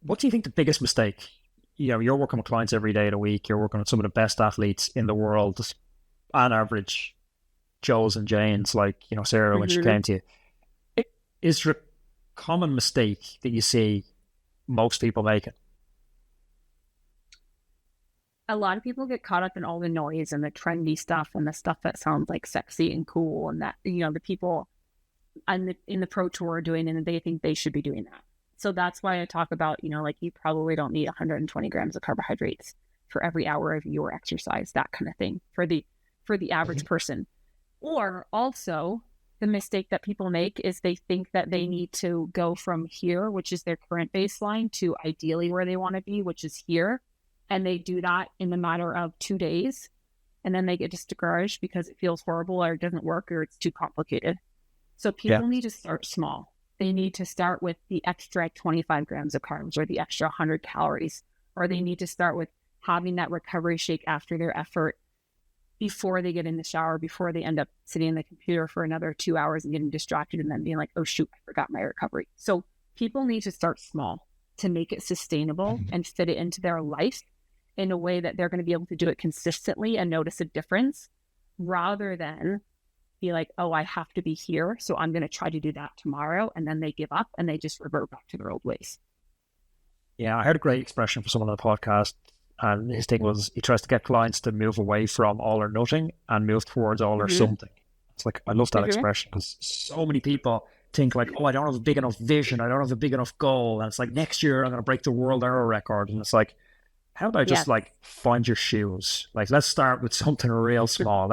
What do you think the biggest mistake? You're working with clients every day of the week. You're working with some of the best athletes in the world, on average, Joes and Janes, like, Sarah when she Hmm. came to you. Is there a common mistake that you see most people making? A lot of people get caught up in all the noise and the trendy stuff and the stuff that sounds like sexy and cool, and that, the people in the pro tour are doing, and they think they should be doing that. So that's why I talk about, like, you probably don't need 120 grams of carbohydrates for every hour of your exercise, that kind of thing, for the average person. Or also, the mistake that people make is they think that they need to go from here, which is their current baseline, to ideally where they want to be, which is here. And they do that in a matter of 2 days. And then they get discouraged because it feels horrible or it doesn't work or it's too complicated. So Yeah. people need to start small. They need to start with the extra 25 grams of carbs or the extra 100 calories, or they need to start with having that recovery shake after their effort before they get in the shower, before they end up sitting in the computer for another 2 hours and getting distracted and then being like, oh shoot, I forgot my recovery. So people need to start small to make it sustainable and fit it into their life in a way that they're going to be able to do it consistently and notice a difference, rather than be like, oh, I have to be here, so I'm going to try to do that tomorrow. And then they give up and they just revert back to their old ways. Yeah, I heard a great expression from someone on the podcast, and his thing was he tries to get clients to move away from all or nothing and move towards all or Mm-hmm. something. It's like, I love that Mm-hmm. expression because so many people think like, oh, I don't have a big enough vision, I don't have a big enough goal, and it's like, next year I'm going to break the world error record, and it's like, how about just Yes. like find your shoes? Like, let's start with something real small.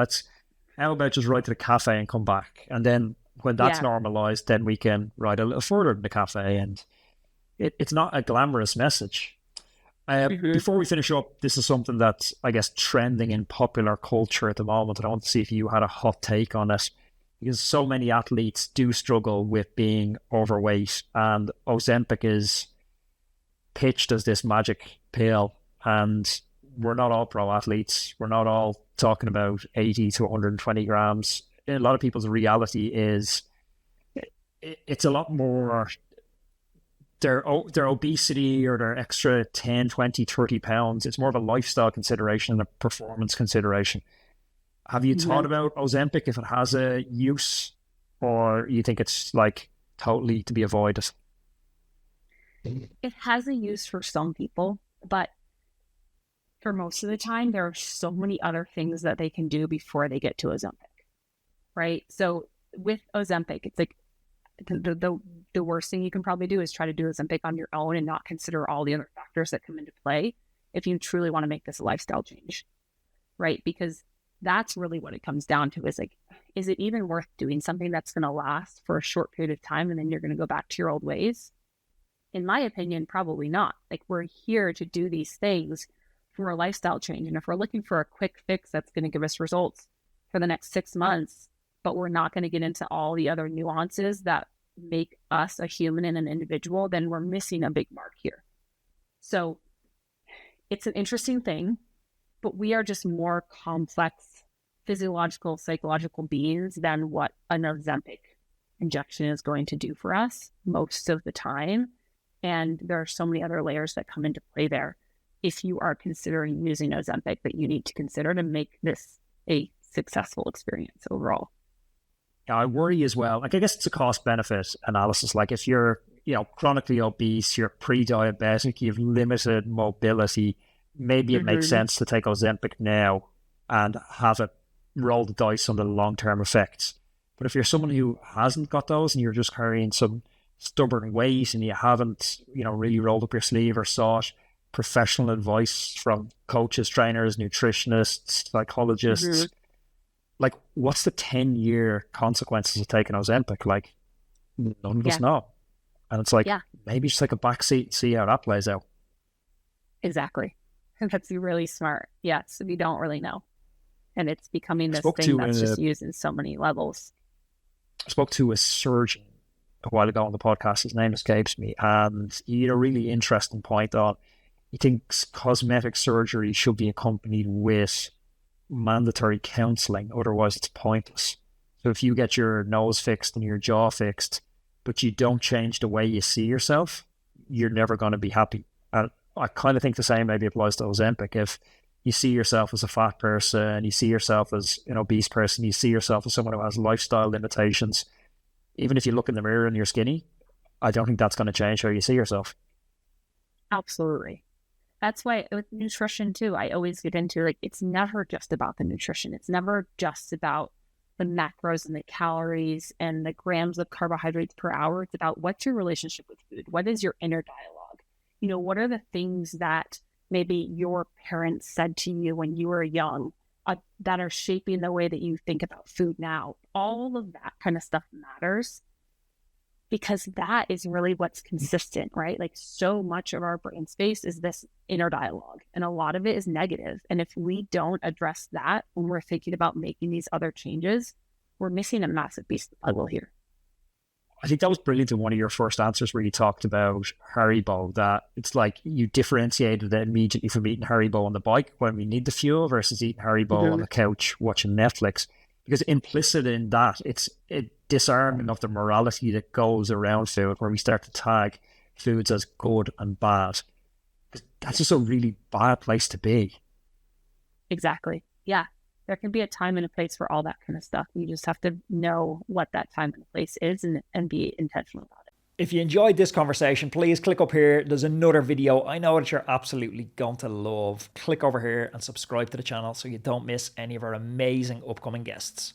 How about just ride to the cafe and come back? And then when that's Yeah. normalized, then we can ride a little further than the cafe. And it's not a glamorous message. Mm-hmm. Before we finish up, this is something that's, I guess, trending in popular culture at the moment. And I want to see if you had a hot take on it, because so many athletes do struggle with being overweight, and Ozempic is pitched as this magic pill. And we're not all pro athletes. We're not all talking about 80 to 120 grams. A lot of people's reality is it's a lot more their obesity or their extra 10, 20, 30 pounds. It's more of a lifestyle consideration and a performance consideration. Have you Mm-hmm. thought about Ozempic, if it has a use, or you think it's like totally to be avoided? It has a use for some people, but for most of the time, there are so many other things that they can do before they get to Ozempic, right? So with Ozempic, it's like the worst thing you can probably do is try to do Ozempic on your own and not consider all the other factors that come into play if you truly want to make this a lifestyle change, right? Because that's really what it comes down to, is like, is it even worth doing something that's going to last for a short period of time and then you're going to go back to your old ways? In my opinion, probably not. Like, we're here to do these things for a lifestyle change. And if we're looking for a quick fix that's going to give us results for the next 6 months, but we're not going to get into all the other nuances that make us a human and an individual, then we're missing a big mark here. So it's an interesting thing, but we are just more complex physiological, psychological beings than what an Ozempic injection is going to do for us most of the time. And there are so many other layers that come into play there if you are considering using Ozempic that you need to consider to make this a successful experience overall. Yeah, I worry as well. Like, I guess it's a cost benefit analysis. Like, if you're, chronically obese, you're pre-diabetic, you have limited mobility, maybe it makes Mm-hmm. sense to take Ozempic now and have it roll the dice on the long-term effects. But if you're someone who hasn't got those and you're just carrying some stubborn weight and you haven't, really rolled up your sleeve or sought professional advice from coaches, trainers, nutritionists, Mm-hmm. psychologists, like, what's the 10-year consequences of taking Ozempic? Like, none of us Yeah. know. And it's like, Yeah, maybe just take a back seat and see how that plays out. exactly. That's really smart. Yes, we don't really know. And it's becoming I this spoke thing to that's a, just used in so many levels. I spoke to a surgeon a while ago on the podcast. His name escapes me. And he had a really interesting point on, he thinks cosmetic surgery should be accompanied with mandatory counseling, otherwise it's pointless. So if you get your nose fixed and your jaw fixed, but you don't change the way you see yourself, you're never going to be happy. And I kind of think the same maybe applies to Ozempic. If you see yourself as a fat person, you see yourself as an obese person, you see yourself as someone who has lifestyle limitations, even if you look in the mirror and you're skinny, I don't think that's going to change how you see yourself. Absolutely. That's why with nutrition too, I always get into like, it's never just about the nutrition. It's never just about the macros and the calories and the grams of carbohydrates per hour. It's about what's your relationship with food? What is your inner dialogue? What are the things that maybe your parents said to you when you were young that are shaping the way that you think about food now? All of that kind of stuff matters, because that is really what's consistent, right? Like, so much of our brain space is this inner dialogue, and a lot of it is negative. And if we don't address that when we're thinking about making these other changes, we're missing a massive piece of the puzzle here. I think that was brilliant in one of your first answers where you talked about Haribo, that it's like you differentiated it immediately from eating Haribo on the bike when we need the fuel versus eating Haribo on the couch watching Netflix. Because implicit in that, it's a disarming of the morality that goes around food, where we start to tag foods as good and bad. That's just a really bad place to be. Exactly. Yeah. There can be a time and a place for all that kind of stuff. You just have to know what that time and place is and be intentional about it. If you enjoyed this conversation, please click up here. There's another video I know that you're absolutely going to love. Click over here and subscribe to the channel so you don't miss any of our amazing upcoming guests.